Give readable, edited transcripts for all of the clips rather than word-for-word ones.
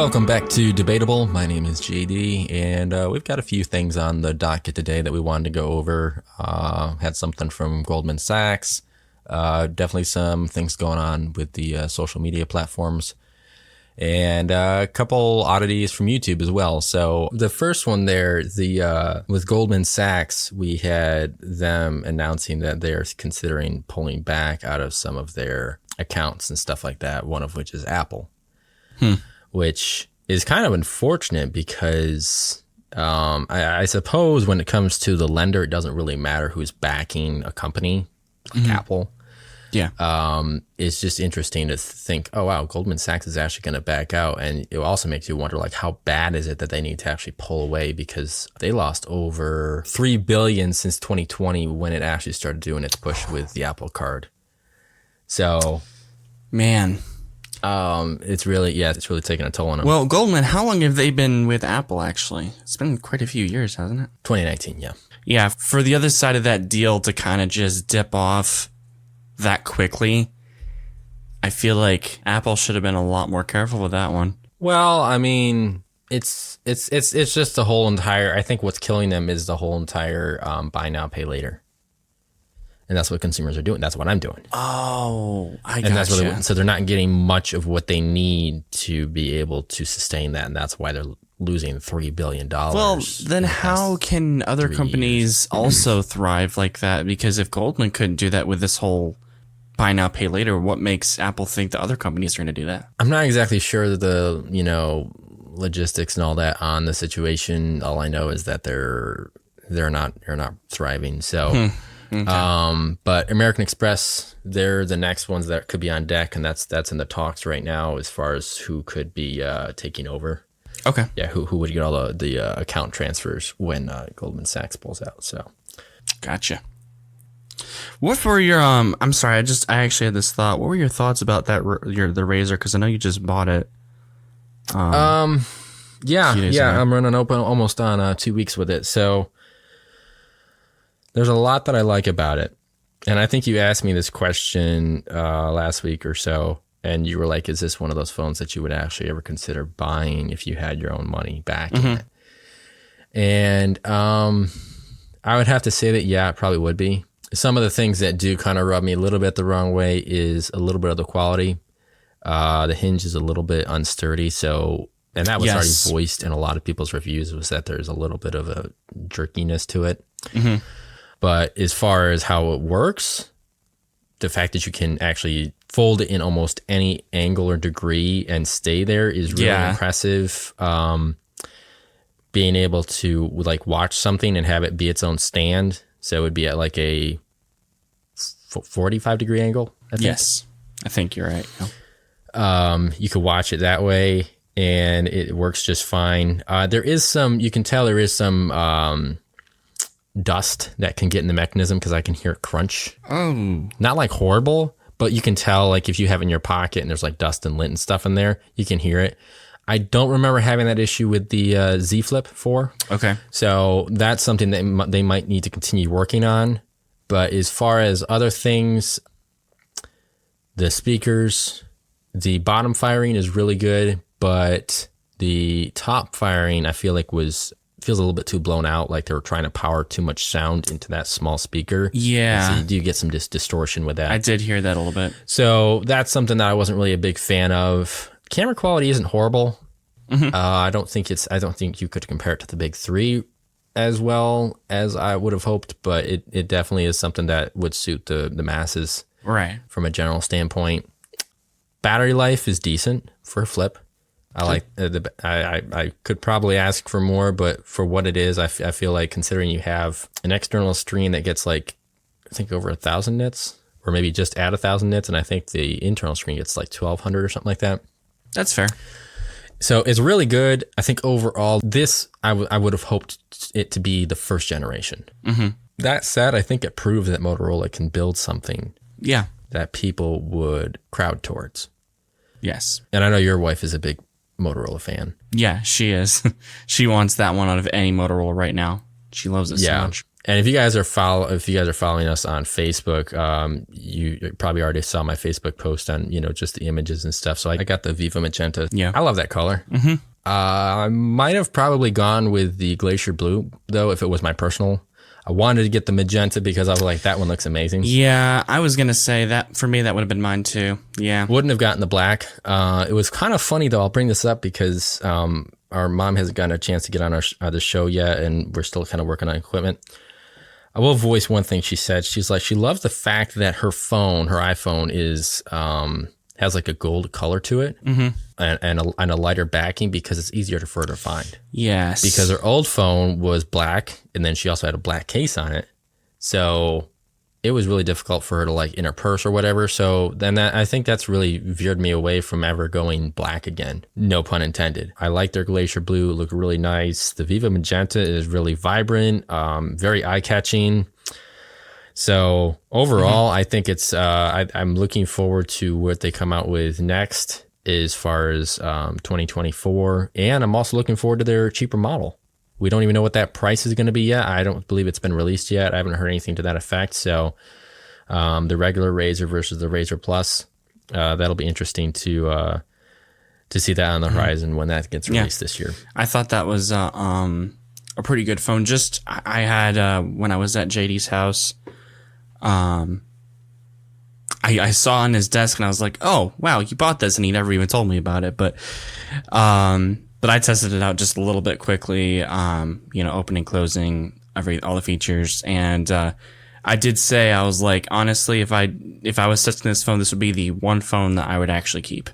Welcome back to Debatable. My name is JD, and we've got a few things on the docket today that we wanted to go over. Had something from Goldman Sachs, definitely some things going on with the social media platforms, and a couple oddities from YouTube as well. So the first one there, with Goldman Sachs, we had them announcing that they're considering pulling back out of some of their accounts and stuff like that, one of which is Apple. Which is kind of unfortunate because I suppose when it comes to the lender, it doesn't really matter who's backing a company like Apple. Yeah. It's just interesting to think, oh, wow, Goldman Sachs is actually going to back out. And it also makes you wonder, like, how bad is it that they need to actually pull away, because they lost over $3 billion since 2020 when it actually started doing its push with the Apple Card. So, man. It's really taking a toll on them. Well, Goldman, how long have they been with Apple, actually? It's been quite a few years, hasn't it? 2019, yeah. Yeah, for the other side of that deal to kind of just dip off that quickly, I feel like Apple should have been a lot more careful with that one. Well, I mean, it's just the whole entire, I think what's killing them is the whole entire buy now, pay later. And that's what consumers are doing. That's what I'm doing. Oh, I gotcha. And that's what so they're not getting much of what they need to be able to sustain that. And that's why they're losing $3 billion. Well, then how can other companies also thrive like that? Because if Goldman couldn't do that with this whole buy now, pay later, what makes Apple think the other companies are going to do that? I'm not exactly sure the, logistics and all that on the situation. All I know is that they're not thriving. So, okay. But American Express, they're the next ones that could be on deck, and that's in the talks right now as far as who could be taking over. Okay. Yeah, who would get all the account transfers when Goldman Sachs pulls out. So, gotcha. What were your I'm sorry, I actually had this thought. What were your thoughts about that the RAZR? Because I know you just bought it. Yeah, I'm running open almost on 2 weeks with it. So there's a lot that I like about it. And I think you asked me this question last week or so, and you were like, is this one of those phones that you would actually ever consider buying if you had your own money back in it? And I would have to say that, yeah, it probably would be. Some of the things that do kind of rub me a little bit the wrong way is a little bit of the quality. The hinge is a little bit unsturdy. So, and that was already voiced in a lot of people's reviews, was that there's a little bit of a jerkiness to it. But as far as how it works, the fact that you can actually fold it in almost any angle or degree and stay there is really impressive. Being able to watch something and have it be its own stand. So it would be at like a 45 degree angle, I think. Yes, I think you're right. You could watch it that way and it works just fine. You can tell there is some dust that can get in the mechanism because I can hear it crunch. Oh. Not like horrible, but you can tell, like, if you have it in your pocket and there's like dust and lint and stuff in there, you can hear it. I don't remember having that issue with the Z Flip 4. Okay. So that's something that they might need to continue working on. But as far as other things, the speakers, the bottom firing is really good, but the top firing I feel like feels a little bit too blown out, like they were trying to power too much sound into that small speaker. Yeah. So you do get some distortion with that. I did hear that a little bit. So that's something that I wasn't really a big fan of. Camera quality isn't horrible. I don't think you could compare it to the big three as well as I would have hoped, but it definitely is something that would suit the masses, right? From a general standpoint. Battery life is decent for a flip. I like I could probably ask for more, but for what it is, I feel like, considering you have an external screen that gets I think over 1,000 nits, or maybe just add 1,000 nits, and I think the internal screen gets like 1,200 or something like that. That's fair. So it's really good. I think overall, this, I would have hoped it to be the first generation. That said, I think it proves that Motorola can build something that people would crowd towards. Yes. And I know your wife is a big Motorola fan. Yeah, she is. She wants that one out of any Motorola right now. She loves it so much. And if you guys are following us on Facebook, you probably already saw my Facebook post on, just the images and stuff. So I got the Viva Magenta. Yeah. I love that color. Mm-hmm. I might have probably gone with the Glacier Blue, though, if it was my personal. I wanted to get the magenta because I was like, that one looks amazing. Yeah, I was going to say that for me, that would have been mine too. Yeah. Wouldn't have gotten the black. It was kind of funny, though. I'll bring this up because our mom hasn't gotten a chance to get on the show yet, and we're still kind of working on equipment. I will voice one thing she said. She's like, she loves the fact that her iPhone is has like a gold color to it, and a lighter backing because it's easier for her to find. Yes. Because her old phone was black, and then she also had a black case on it. So it was really difficult for her to like in her purse or whatever. So then I think that's really veered me away from ever going black again. No pun intended. I like their Glacier Blue. It looked really nice. The Viva Magenta is really vibrant, very eye-catching. So overall, I think it's, I'm looking forward to what they come out with next as far as 2024. And I'm also looking forward to their cheaper model. We don't even know what that price is going to be yet. I don't believe it's been released yet. I haven't heard anything to that effect. So the regular RAZR versus the RAZR Plus, that'll be interesting to see that on the horizon when that gets released this year. I thought that was a pretty good phone. Just I had when I was at JD's house, I saw on his desk and I was like, oh wow, you bought this, and he never even told me about it. But I tested it out just a little bit quickly, opening, closing, all the features. And I did say, I was like, honestly, if I was testing this phone, this would be the one phone that I would actually keep.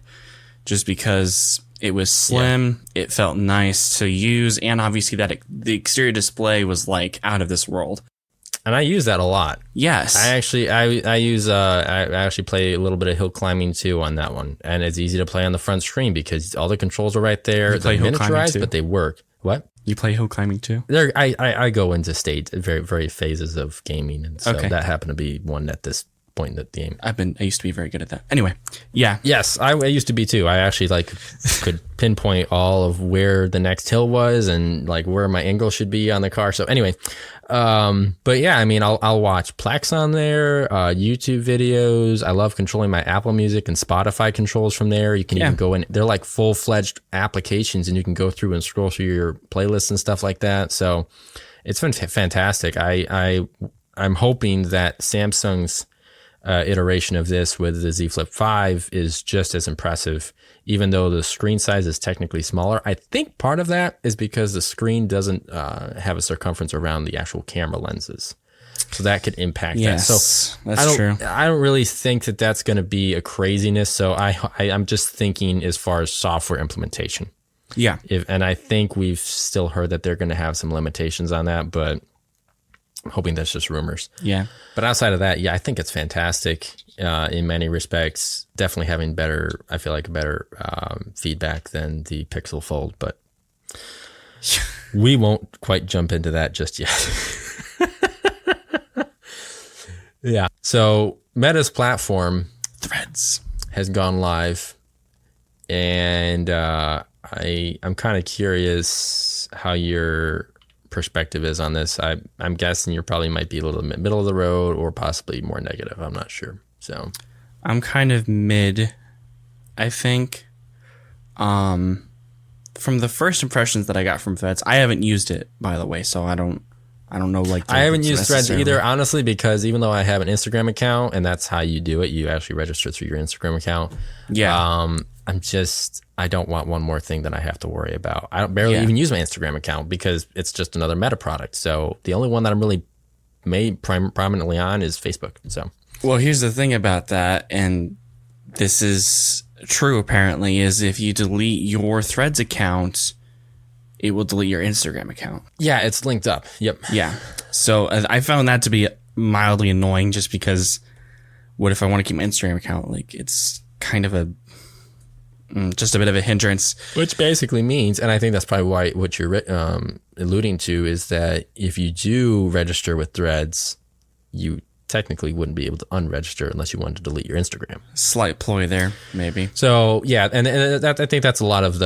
Just because it was slim, it felt nice to use, and obviously the exterior display was like out of this world. And I use that a lot. Yes. I actually play a little bit of hill climbing too on that one. And it's easy to play on the front screen because all the controls are right there. They're miniaturized, but they work. What? You play hill climbing too? I go into very phases of gaming. And so that happened to be one at this point in the game. I used to be very good at that. Anyway. Yeah. Yes, I used to be too. I actually could pinpoint all of where the next hill was and like where my angle should be on the car. So anyway, but yeah, I mean, I'll watch Plex on there, YouTube videos. I love controlling my Apple Music and Spotify controls from there. You can even go in. They're like full-fledged applications, and you can go through and scroll through your playlists and stuff like that. So it's been fantastic. I'm hoping that Samsung's iteration of this with the Z Flip 5 is just as impressive, even though the screen size is technically smaller. I think part of that is because the screen doesn't have a circumference around the actual camera lenses. So that could impact that. So that's true. I don't really think that that's going to be a craziness. So I'm just thinking as far as software implementation. Yeah. And I think we've still heard that they're going to have some limitations on that, but I'm hoping that's just rumors. Yeah. But outside of that, yeah, I think it's fantastic in many respects. Definitely having better feedback than the Pixel Fold, but we won't quite jump into that just yet. Yeah. So Meta's platform, Threads, has gone live, and I'm kind of curious how your perspective is on this. I'm guessing you probably might be a little bit middle of the road or possibly more negative. I'm not sure. So I'm kind of mid, I think. From the first impressions that I got from Threads, I haven't used it, by the way, so I don't know. I haven't used Threads either, honestly, because even though I have an Instagram account, and that's how you do it, you actually register through your Instagram account. Yeah. I don't want one more thing that I have to worry about. I don't barely even use my Instagram account because it's just another Meta product. So the only one that I'm really prominently on is Facebook. So, well, here's the thing about that, and this is true apparently, is if you delete your Threads account, it will delete your Instagram account. Yeah, it's linked up. Yep. Yeah. So I found that to be mildly annoying, just because what if I want to keep my Instagram account? Like, it's kind of just a bit of a hindrance. Which basically means, and I think that's probably why what you're alluding to, is that if you do register with Threads, you technically wouldn't be able to unregister unless you wanted to delete your Instagram. Slight ploy there, maybe. So yeah, and that, I think that's a lot of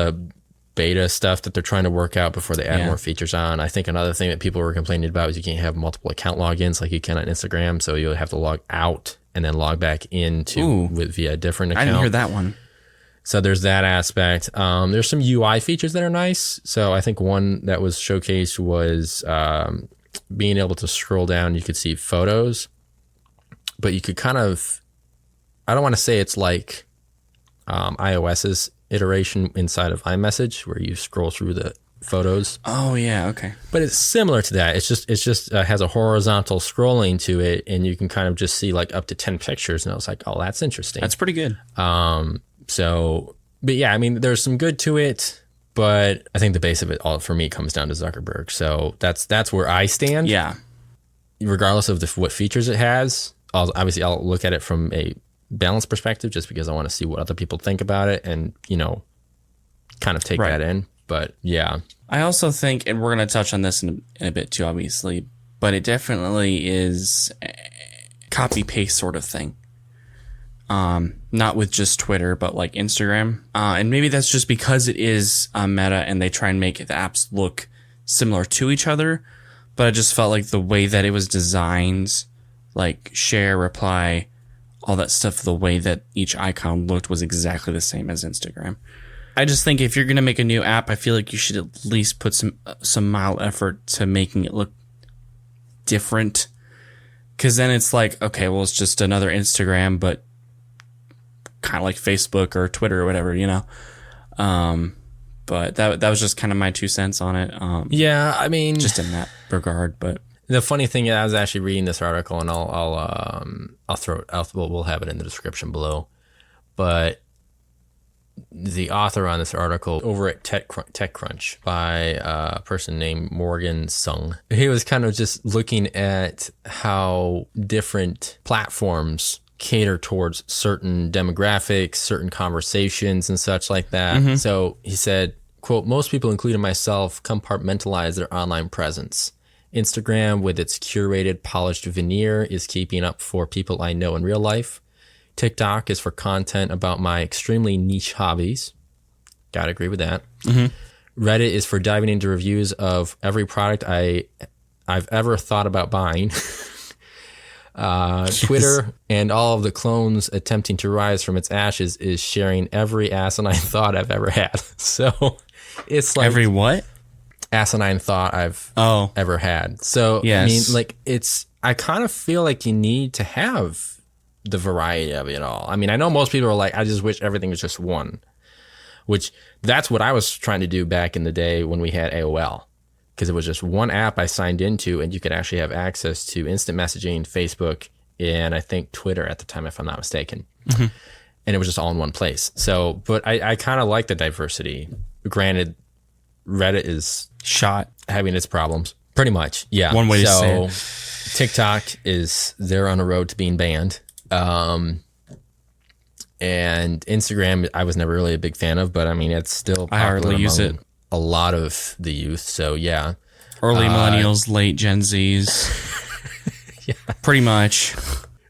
beta stuff that they're trying to work out before they add Yeah. more features on. I think another thing that people were complaining about is you can't have multiple account logins like you can on Instagram. So you'll have to log out and then log back into via a different account. I didn't hear that one. So there's that aspect. There's some UI features that are nice. So I think one that was showcased was being able to scroll down. You could see photos, but you could kind of, I don't want to say it's like iOS's iteration inside of iMessage where you scroll through the photos. Oh yeah, okay. But it's similar to that. It's just has a horizontal scrolling to it, and you can kind of just see like up to 10 pictures. And I was like, oh, that's interesting. That's pretty good. So, but yeah, I mean, there's some good to it, but I think the base of it all for me comes down to Zuckerberg. So that's where I stand. Yeah. Regardless of what features it has, I'll look at it from a balanced perspective just because I want to see what other people think about it and, kind of take that in. But yeah. I also think, and we're going to touch on this in a bit too, obviously, but it definitely is a copy paste sort of thing. Not with just Twitter, but like Instagram. And maybe that's just because it is Meta and they try and make the apps look similar to each other. But I just felt like the way that it was designed, like share, reply, all that stuff, the way that each icon looked was exactly the same as Instagram. I just think if you're going to make a new app, I feel like you should at least put some mild effort to making it look different. Because then it's like, okay, well, it's just another Instagram, but kind of like Facebook or Twitter or whatever, But that was just kind of my 2 cents on it. Yeah, I mean, just in that regard. But the funny thing is, I was actually reading this article, and we'll have it in the description below. But the author on this article over at TechCrunch by a person named Morgan Sung, he was kind of just looking at how different platforms cater towards certain demographics, certain conversations and such like that. Mm-hmm. So he said, quote, most people, including myself, compartmentalize their online presence. Instagram, with its curated, polished veneer, is keeping up for people I know in real life. TikTok is for content about my extremely niche hobbies. Gotta agree with that. Mm-hmm. Reddit is for diving into reviews of every product I've ever thought about buying. Twitter and all of the clones attempting to rise from its ashes is sharing every asinine thought I've ever had. So it's like every what? Asinine thought I've ever had. So yes. I mean, like I kind of feel like you need to have the variety of it all. I mean, I know most people are like, I just wish everything was just one, which that's what I was trying to do back in the day when we had AOL. Because it was just one app I signed into, and you could actually have access to instant messaging, Facebook, and I think Twitter at the time, if I'm not mistaken. Mm-hmm. And it was just all in one place. So, but I kind of like the diversity. Granted, Reddit is having its problems, pretty much. Yeah. One way to say it. TikTok they're on a road to being banned. And Instagram, I was never really a big fan of, but I mean, it's still popular. I hardly use it. A lot of the youth, so yeah. Early millennials, late Gen Zs. Yeah. Pretty much.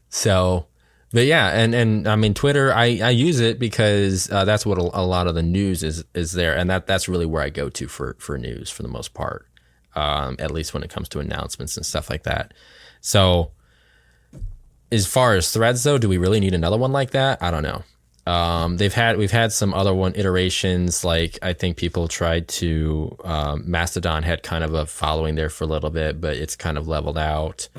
So, but yeah, and I mean, Twitter, I use it because that's what a lot of the news is there, and that's really where I go to for news for the most part, at least when it comes to announcements and stuff like that. So, as far as Threads, though, do we really need another one like that? I don't know. We've had some other iterations, like I think people tried to, Mastodon had kind of a following there for a little bit, but it's kind of leveled out.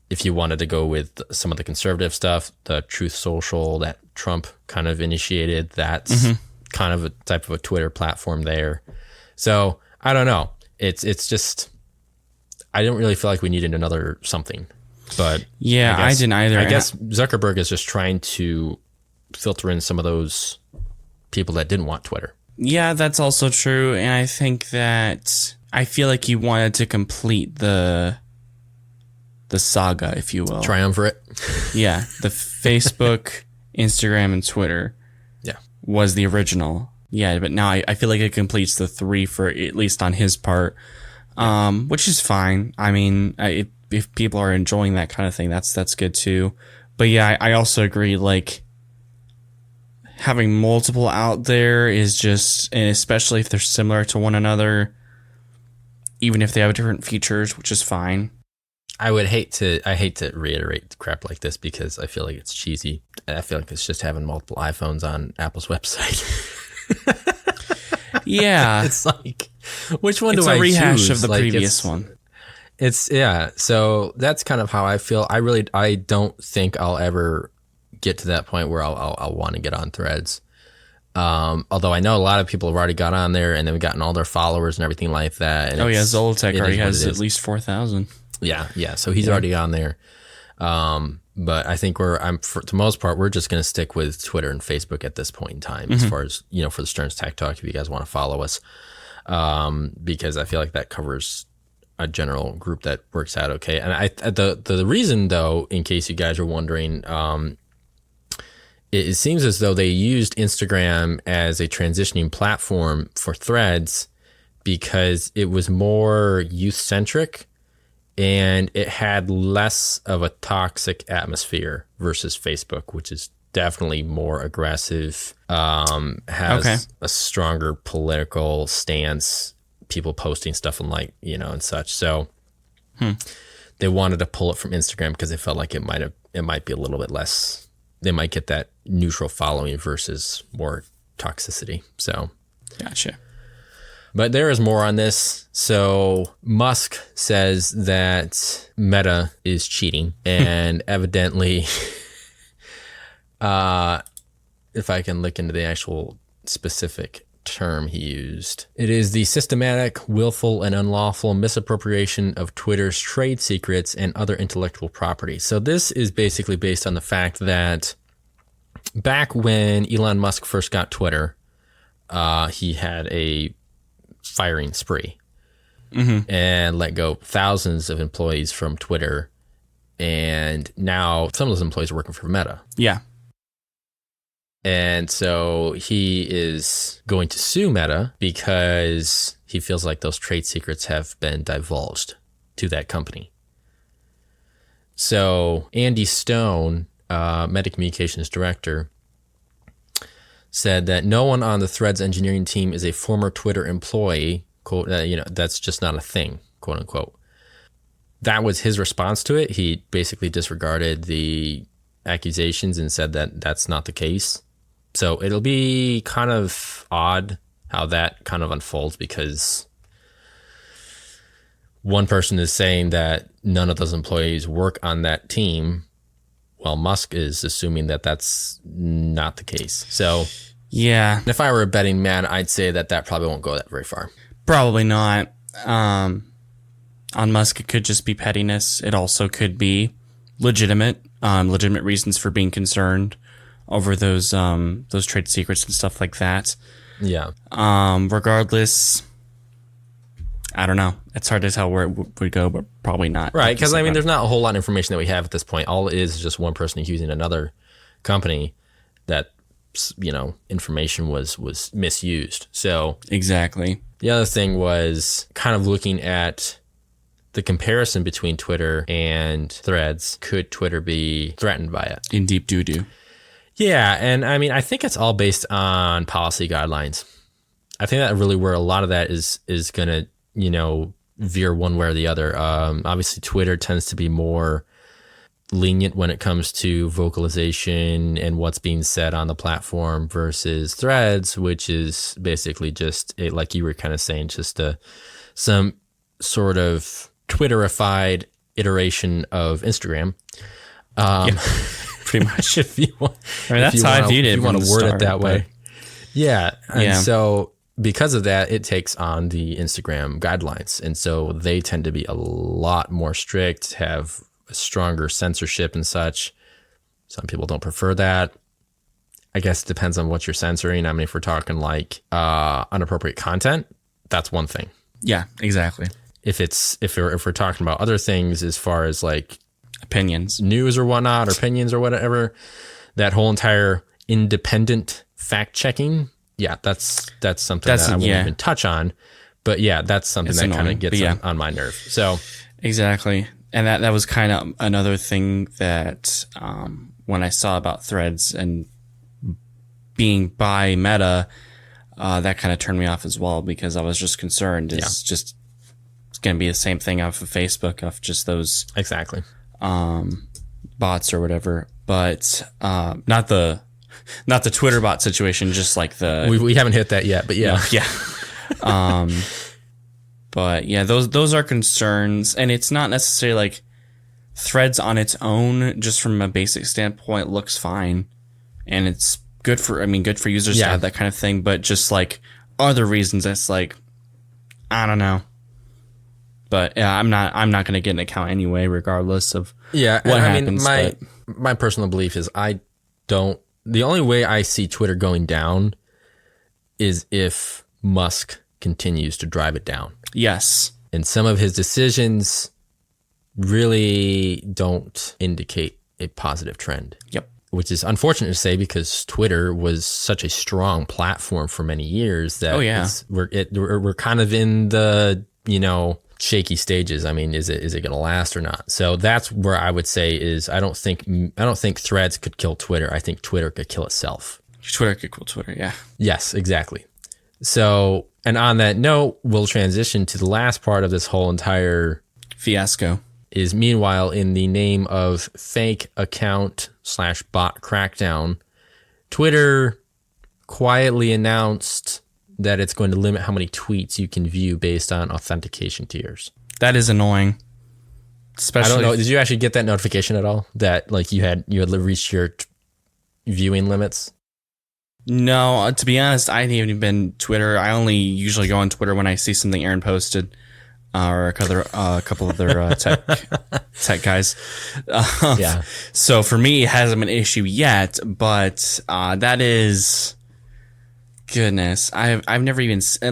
If you wanted to go with some of the conservative stuff, the Truth Social that Trump kind of initiated, that's kind of a type of a Twitter platform there. So I don't know. It's just, I don't really feel like we needed another something. But yeah, I didn't either. I guess Zuckerberg is just trying to filter in some of those people that didn't want Twitter. Yeah, that's also true. And I think that I feel like he wanted to complete the saga, if you will. Triumvirate. Yeah, the Facebook, Instagram, and Twitter. Yeah, was the original. Yeah, but now I feel like it completes the three for at least on his part, which is fine. I mean, if people are enjoying that kind of thing, that's good too. But yeah, I also agree, like, having multiple out there is just, and especially if they're similar to one another, even if they have different features, which is fine. I hate to reiterate crap like this because I feel like it's cheesy. I feel like it's just having multiple iPhones on Apple's website. Yeah. It's like, which one it's do I choose? It's a rehash of the like, previous one. It's, yeah. So that's kind of how I feel. I don't think I'll ever get to that point where I'll want to get on Threads. Although I know a lot of people have already got on there and they've gotten all their followers and everything like that. And Zolotech already has at least 4,000. Yeah. So he's already on there. But I think for the most part, we're just going to stick with Twitter and Facebook at this point in time, as far as, for the Stearns Tech Talk, if you guys want to follow us. Because I feel like that covers a general group that works out okay. And the reason, though, in case you guys are wondering, it seems as though they used Instagram as a transitioning platform for Threads because it was more youth-centric and it had less of a toxic atmosphere versus Facebook, which is definitely more aggressive, has a stronger political stance, people posting stuff and and such. So they wanted to pull it from Instagram because they felt like it might be a little bit less, they might get that neutral following versus more toxicity. So gotcha. But there is more on this. So Musk says that Meta is cheating, and evidently, if I can look into the actual specific term he used, it is the systematic, willful, and unlawful misappropriation of Twitter's trade secrets and other intellectual property. So this is basically based on the fact that back when Elon Musk first got Twitter, he had a firing spree and let go thousands of employees from Twitter. And now some of those employees are working for Meta. Yeah. And so he is going to sue Meta because he feels like those trade secrets have been divulged to that company. So Andy Stone, Meta Communications Director, said that no one on the Threads engineering team is a former Twitter employee, quote, that's just not a thing, quote unquote. That was his response to it. He basically disregarded the accusations and said that that's not the case. So it'll be kind of odd how that kind of unfolds because one person is saying that none of those employees work on that team, while Musk is assuming that that's not the case. So yeah, if I were a betting man, I'd say that probably won't go that very far. Probably not. On Musk, it could just be pettiness. It also could be legitimate reasons for being concerned over those trade secrets and stuff like that. Yeah. Regardless, I don't know. It's hard to tell where it would go, but probably not. Right, because there's not a whole lot of information that we have at this point. All it is just one person accusing another company that information was misused. So exactly. The other thing was kind of looking at the comparison between Twitter and Threads. Could Twitter be threatened by it? In deep doo-doo. Yeah, and I think it's all based on policy guidelines. I think that really where a lot of that is going to, veer one way or the other. Obviously, Twitter tends to be more lenient when it comes to vocalization and what's being said on the platform versus Threads, which is basically just, like you were kind of saying, just some sort of Twitterified iteration of Instagram. Pretty much. If you want, that's how I viewed it. If you want to word it that way. Yeah. And yeah. So because of that, it takes on the Instagram guidelines. And so they tend to be a lot more strict, have stronger censorship and such. Some people don't prefer that. I guess it depends on what you're censoring. If we're talking like inappropriate content, that's one thing. Yeah, exactly. If we're talking about other things as far as like opinions, news or whatnot, or opinions or whatever, that whole entire independent fact checking, yeah, that's something that I won't even touch on. But yeah, that's something that kind of gets on my nerve. So exactly. And that was kind of another thing that when I saw about Threads and being by Meta, that kind of turned me off as well, because I was just concerned it's going to be the same thing off of Facebook, of just those exactly bots or whatever. But not the Twitter bot situation, just like the we haven't hit that yet, but yeah. But yeah, those are concerns, and it's not necessarily like Threads on its own, just from a basic standpoint, looks fine, and it's good for users to have that kind of thing. But just like other reasons, it's like, I don't know. But yeah, I'm not going to get an account anyway, regardless of what happens. My personal belief is the only way I see Twitter going down is if Musk continues to drive it down. Yes. And some of his decisions really don't indicate a positive trend. Yep. Which is unfortunate to say, because Twitter was such a strong platform for many years that we're kind of in the, shaky stages. I mean, is it going to last or not? So that's where I would say is I don't think Threads could kill Twitter. I think Twitter could kill itself. Twitter could kill Twitter, yeah. Yes, exactly. So, and on that note, we'll transition to the last part of this whole entire fiasco. Is meanwhile, in the name of fake account / bot crackdown, Twitter quietly announced that it's going to limit how many tweets you can view based on authentication tiers. That is annoying. Especially, I don't know. Did you actually get that notification at all? That like you had reached your viewing limits? No, to be honest, I haven't even been Twitter. I only usually go on Twitter when I see something Aaron posted, or a couple of their tech guys. Yeah. So for me, it hasn't been an issue yet, but that is, goodness, I've never even just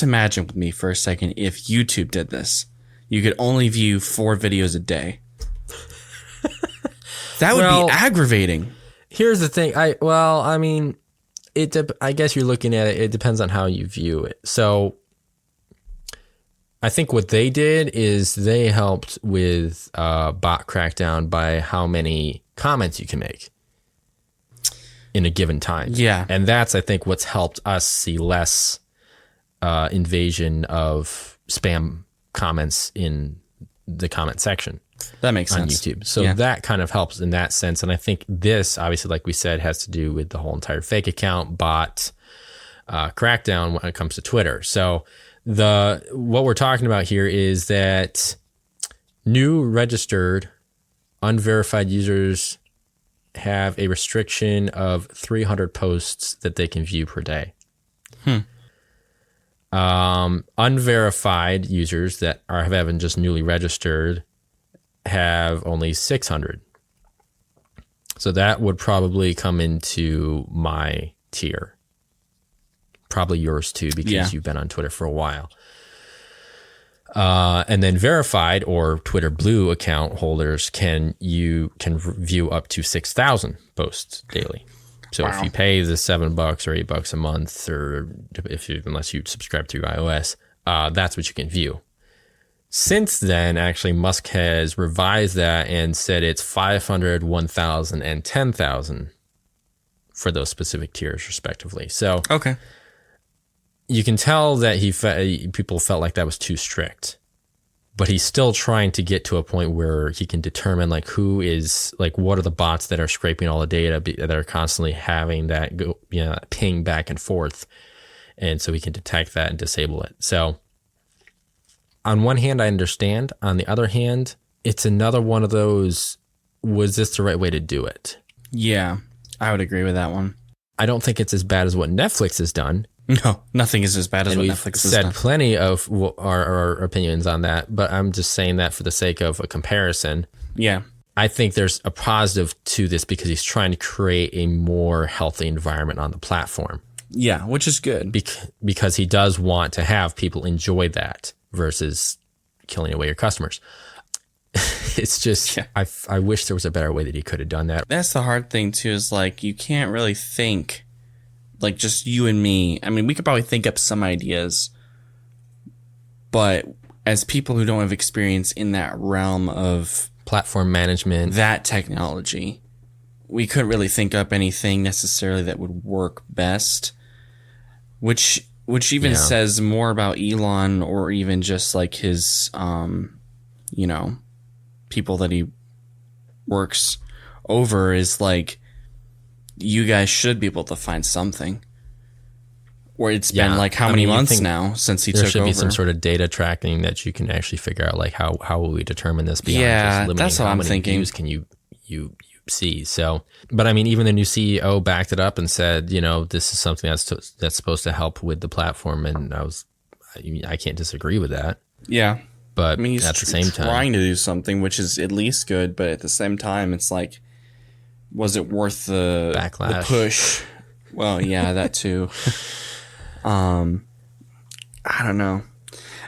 imagine with me for a second if YouTube did this. You could only view 4 videos a day. That would be aggravating. Here's the thing. I guess you're looking at it. It depends on how you view it. So I think what they did is they helped with bot crackdown by how many comments you can make in a given time. Yeah. And that's, I think, what's helped us see less invasion of spam comments in the comment section. That makes on sense. YouTube. So that kind of helps in that sense. And I think this, obviously, like we said, has to do with the whole entire fake account bot crackdown when it comes to Twitter. So what we're talking about here is that new registered unverified users have a restriction of 300 posts that they can view per day. Unverified users that haven't just newly registered have only 600. So that would probably come into my tier. Probably yours too, because you've been on Twitter for a while. And then verified or Twitter Blue account holders can view up to 6,000 posts daily. So if you pay the $7 or $8 a month, or unless you subscribe through iOS, that's what you can view. Since then, actually, Musk has revised that and said it's 500, 1,000, and 10,000 for those specific tiers, respectively. So you can tell that people felt like that was too strict, but he's still trying to get to a point where he can determine what are the bots that are scraping all the data that are constantly having that ping back and forth, and so he can detect that and disable it. So on one hand, I understand. On the other hand, it's another one of those, was this the right way to do it? Yeah, I would agree with that one. I don't think it's as bad as what Netflix has done. No, nothing is as bad as what Netflix has done. We've said plenty of our opinions on that, but I'm just saying that for the sake of a comparison. Yeah. I think there's a positive to this because he's trying to create a more healthy environment on the platform. Yeah, which is good. Because he does want to have people enjoy that versus killing away your customers. It's just, I wish there was a better way that he could have done that. That's the hard thing too, is you can't really think, just you and me. I mean, we could probably think up some ideas, but as people who don't have experience in that realm of platform management, that technology, we couldn't really think up anything necessarily that would work best, which even says more about Elon, or even just like his, people that he works over, is like, you guys should be able to find something. Or it's been like how many months now since he took over? There should be some sort of data tracking that you can actually figure out, like how will we determine this beyond just limiting that's what how I'm many thinking. views can you see. So, but I mean, even the new CEO backed it up and said, this is something that's supposed to help with the platform, and I can't disagree with that. Yeah, but I mean, he's at the same time trying to do something, which is at least good. But at the same time, it's like, was it worth the backlash, the push? Well, yeah, that too. I don't know.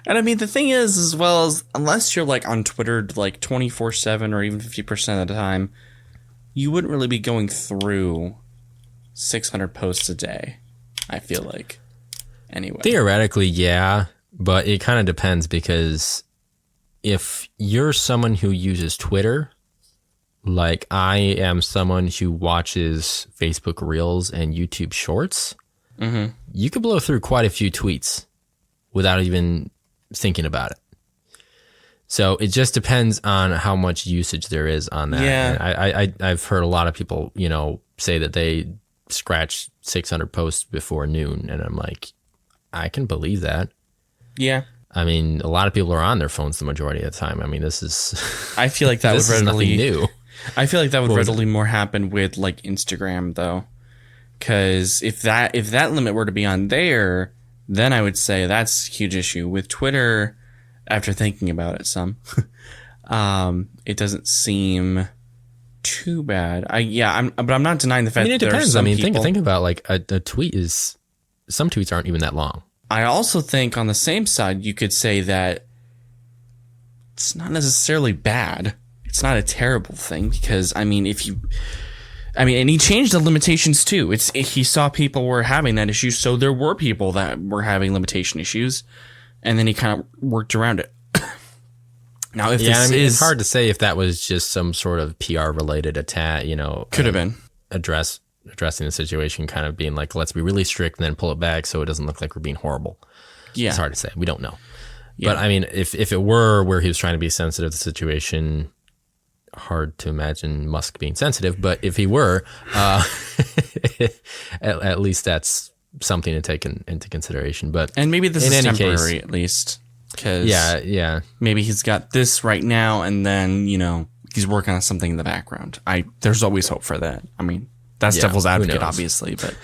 And I mean, the thing is, as well, as unless you're like on Twitter like 24/7 or even 50% of the time, you wouldn't really be going through 600 posts a day, I feel like. Anyway. Theoretically, yeah, but it kind of depends, because if you're someone who uses Twitter, like I am someone who watches Facebook Reels and YouTube Shorts, you could blow through quite a few tweets without even thinking about it. So it just depends on how much usage there is on that. Yeah. And I've heard a lot of people, say that they scratch 600 posts before noon, and I'm like, I can believe that. Yeah. I mean, a lot of people are on their phones the majority of the time. I mean, this is... I feel like that this would is readily... nothing new. I feel like that would readily more happen with like Instagram, though. Because if that limit were to be on there, then I would say that's a huge issue. With Twitter, after thinking about it some, it doesn't seem too bad. But I'm not denying the fact that it depends. Think about like a tweet is... Some tweets aren't even that long. I also think on the same side, you could say that it's not necessarily bad. It's not a terrible thing, because and he changed the limitations too. He saw people were having that issue, so there were people that were having limitation issues, and then he kind of worked around it. Now, if it's hard to say if that was just some sort of PR related attack. Could have been addressing the situation, kind of being like, let's be really strict and then pull it back so it doesn't look like we're being horrible. Yeah, it's hard to say. We don't know. Yeah. But I mean, if it were where he was trying to be sensitive to the situation. Hard to imagine Musk being sensitive, but if he were, at least that's something to take into consideration. But and maybe this is temporary, at least, because maybe he's got this right now, and then he's working on something in the background. There's always hope for that. I mean, that's devil's advocate, obviously, but.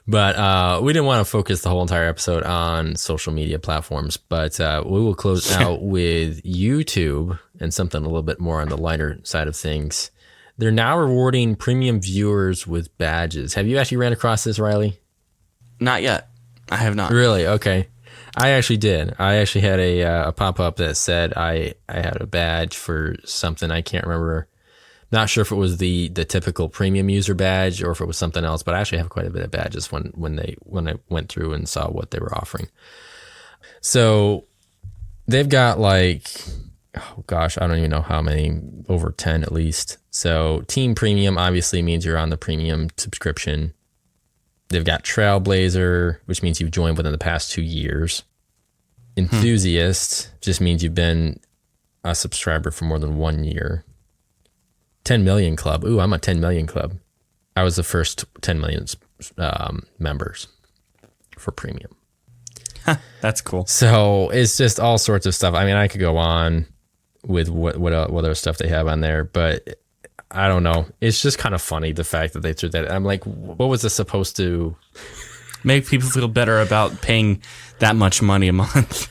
But we didn't want to focus the whole entire episode on social media platforms, but we will close out with YouTube and something a little bit more on the lighter side of things. They're now rewarding premium viewers with badges. Have you actually ran across this, Riley? Not yet. I have not. Really? Okay. I actually did. I actually had a pop-up that said I had a badge for something. I can't remember. Not sure if it was the typical premium user badge or if it was something else, but I actually have quite a bit of badges when I went through and saw what they were offering. So they've got like, oh gosh, I don't even know how many, over 10 at least. So Team Premium obviously means you're on the premium subscription. They've got Trailblazer, which means you've joined within the past 2 years. Enthusiast just means you've been a subscriber for more than 1 year. 10 million club. Ooh, I'm a 10 million club. I was the first 10 million members for premium. That's cool. So it's just all sorts of stuff. I mean, I could go on with what other stuff they have on there, but I don't know. It's just kind of funny, the fact that they threw that. I'm like, what was this supposed to... Make people feel better about paying that much money a month.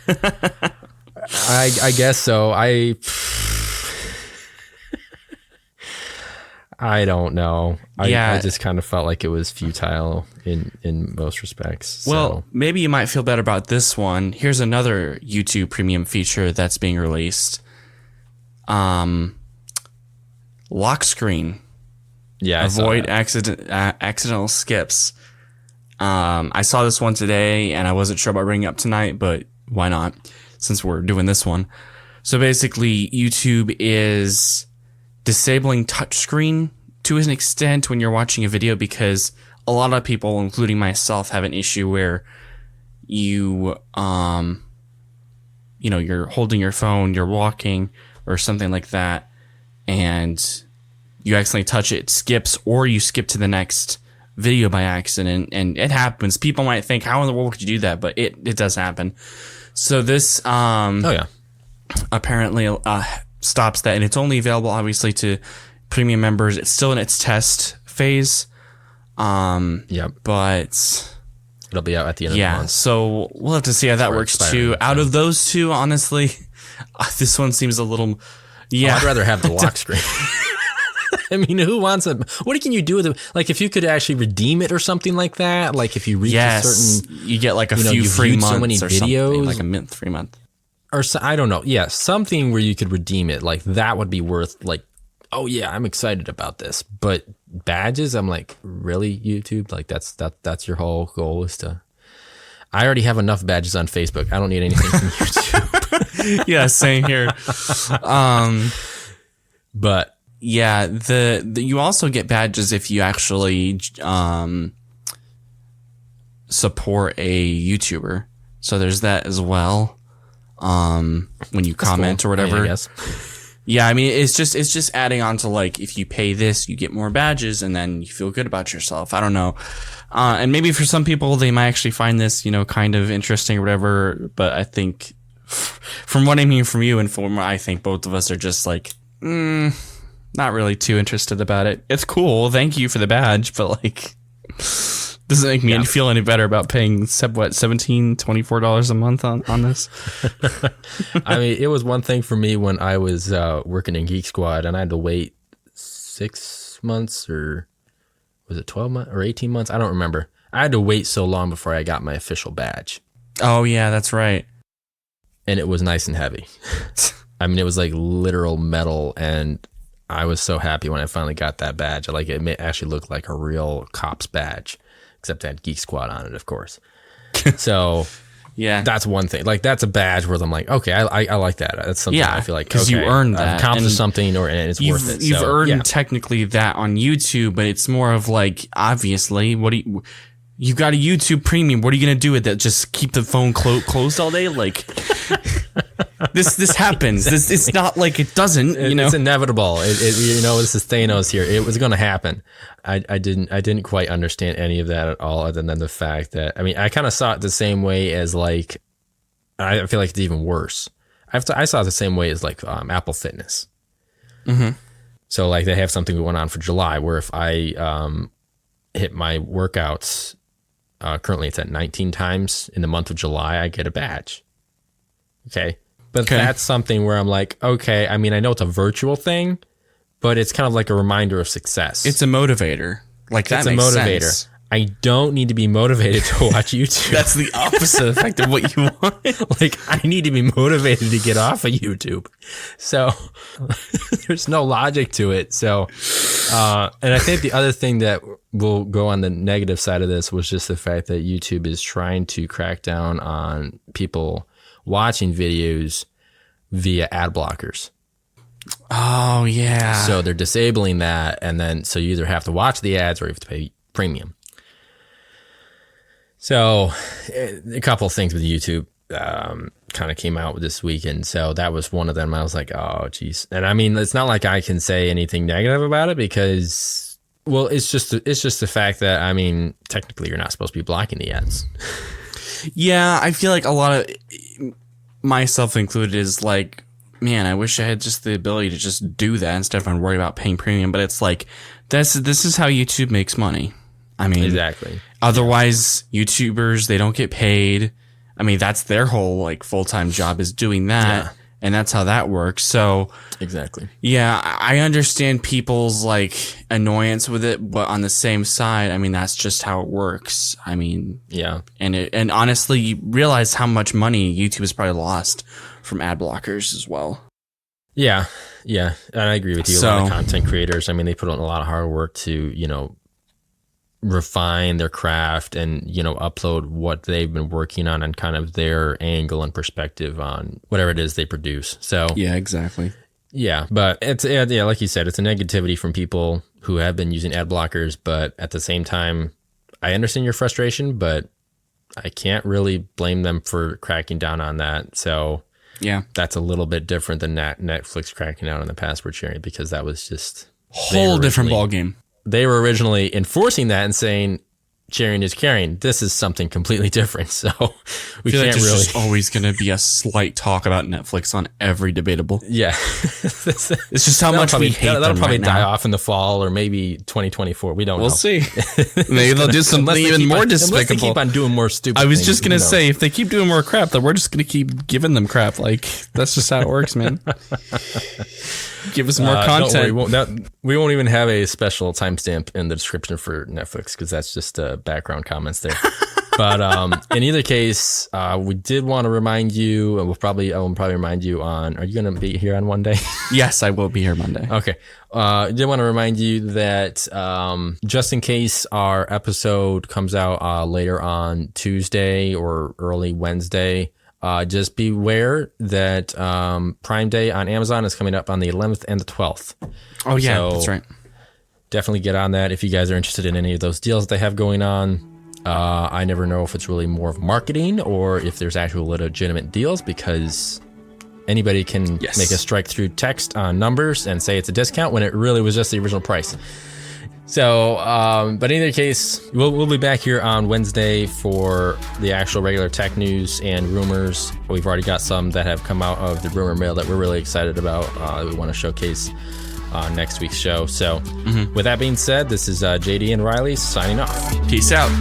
I guess so. I don't know. I just kind of felt like it was futile in most respects. So. Well, maybe you might feel better about this one. Here's another YouTube premium feature that's being released. Lockscreen. Yeah. Avoid accidental skips. I saw this one today, and I wasn't sure about bringing it up tonight, but why not? Since we're doing this one. So basically, YouTube is disabling touchscreen to an extent when you're watching a video, because a lot of people, including myself, have an issue where you you're holding your phone, you're walking or something like that, and you accidentally touch it, skips, or you skip to the next video by accident, and it happens. People might think, how in the world could you do that? But it does happen. So this apparently stops that, and it's only available obviously to premium members. It's still in its test phase. But it'll be out at the end of the month. So we'll have to see how that works too. Out of those two, honestly, this one seems a little. Yeah, I'd rather have the lock screen. I mean, who wants it? What can you do with it? Like, if you could actually redeem it or something like that. Like, if you reach a certain, you get like a few free months, so many or videos, like a month, 3 month, or so, I don't know. Yeah, something where you could redeem it. Like, that would be worth. Like, oh yeah, I'm excited about this. But badges, I'm like, really, YouTube? Like, that's your whole goal is to. I already have enough badges on Facebook. I don't need anything from YouTube. Yeah, same here. But. Yeah, the you also get badges if you actually support a YouTuber. So there's that as well. When you comment or whatever. I guess. Yeah, I mean it's just adding on to, like, if you pay this, you get more badges, and then you feel good about yourself. I don't know. And maybe for some people they might actually find this, kind of interesting or whatever. But I think from what I'm hearing from you and from what I think both of us are just like, not really too interested about it. It's cool. Thank you for the badge, but like, doesn't make me feel any better about paying $17, $24 a month on this. I mean, it was one thing for me when I was working in Geek Squad, and I had to wait 6 months, or was it 12 months or 18 months? I don't remember. I had to wait so long before I got my official badge. Oh yeah, that's right. And it was nice and heavy. I mean, it was like literal metal, and I was so happy when I finally got that badge. Like, it actually looked like a real cop's badge, except it had Geek Squad on it, of course. So, yeah, that's one thing. Like, that's a badge where I'm like, okay, I like that. That's something I feel like, because you earned that. I've accomplished something, and it's worth it. You've earned technically that on YouTube, but it's more of like, obviously, you've got a YouTube Premium. What are you gonna do with that? Just keep the phone closed all day? Like. This happens. It's not like it doesn't. It's inevitable. This is Thanos here. It was going to happen. I didn't quite understand any of that at all, other than the fact that, I mean, I kind of saw it the same way as, like, I feel like it's even worse. I saw it the same way as, like, Apple Fitness. Mm-hmm. So, like, they have something going on for July where if I hit my workouts, currently it's at 19 times in the month of July, I get a badge. Okay. But that's something where I'm like, okay, I mean, I know it's a virtual thing, but it's kind of like a reminder of success. It's a motivator. Like, that makes sense. I don't need to be motivated to watch YouTube. That's the opposite effect of what you want. Like, I need to be motivated to get off of YouTube. So there's no logic to it. So, and I think the other thing that will go on the negative side of this was just the fact that YouTube is trying to crack down on people watching videos via ad blockers. Oh yeah. So they're disabling that, and then so you either have to watch the ads or you have to pay premium. So a couple of things with YouTube kind of came out this weekend. So that was one of them. I was like, oh geez. And I mean, it's not like I can say anything negative about it because, well, it's just the fact that, I mean, technically you're not supposed to be blocking the ads. Yeah, I feel like a lot of, myself included, is like, man, I wish I had just the ability to just do that instead of worry about paying premium. But it's like, this is how YouTube makes money. I mean, exactly. Otherwise, YouTubers, they don't get paid. I mean, that's their whole like full-time job is doing that. Yeah. And that's how that works. So exactly. Yeah, I understand people's like annoyance with it, but on the same side, I mean, that's just how it works. I mean, yeah. And honestly, you realize how much money YouTube has probably lost from ad blockers as well. Yeah. Yeah. And I agree with you. A lot of content creators, I mean, they put in a lot of hard work to, refine their craft and, upload what they've been working on and kind of their angle and perspective on whatever it is they produce. So yeah, exactly. Yeah, but it's like you said, it's a negativity from people who have been using ad blockers. But at the same time, I understand your frustration, but I can't really blame them for cracking down on that. So yeah, that's a little bit different than Netflix cracking down on the password sharing, because that was just whole different ballgame. They were originally enforcing that and saying sharing is caring. This is something completely different. So we can't like really. There's always going to be a slight talk about Netflix on every debatable. Yeah, it's just how much we hate them. That'll probably right die now. off in the fall or maybe 2024. We don't know. We'll see. Maybe they'll do something even more despicable. Unless they keep on doing more stupid I was things, just going to say, if they keep doing more crap, then we're just going to keep giving them crap. Like, that's just how it works, man. Give us more content. We won't even have a special timestamp in the description for Netflix, because that's just background comments there. But in either case, we did want to remind you, and I will probably remind you on. Are you going to be here on Monday? Yes, I will be here Monday. Okay. I did want to remind you that just in case our episode comes out later on Tuesday or early Wednesday, just beware that Prime Day on Amazon is coming up on the 11th and the 12th. Oh, yeah, so that's right. Definitely get on that if you guys are interested in any of those deals that they have going on. I never know if it's really more of marketing or if there's actual legitimate deals, because anybody can make a strike through text on numbers and say it's a discount when it really was just the original price. So, but in either case, we'll be back here on Wednesday for the actual regular tech news and rumors. We've already got some that have come out of the rumor mill that we're really excited about. That we want to showcase next week's show. So, with that being said, this is JD and Riley signing off. Peace out.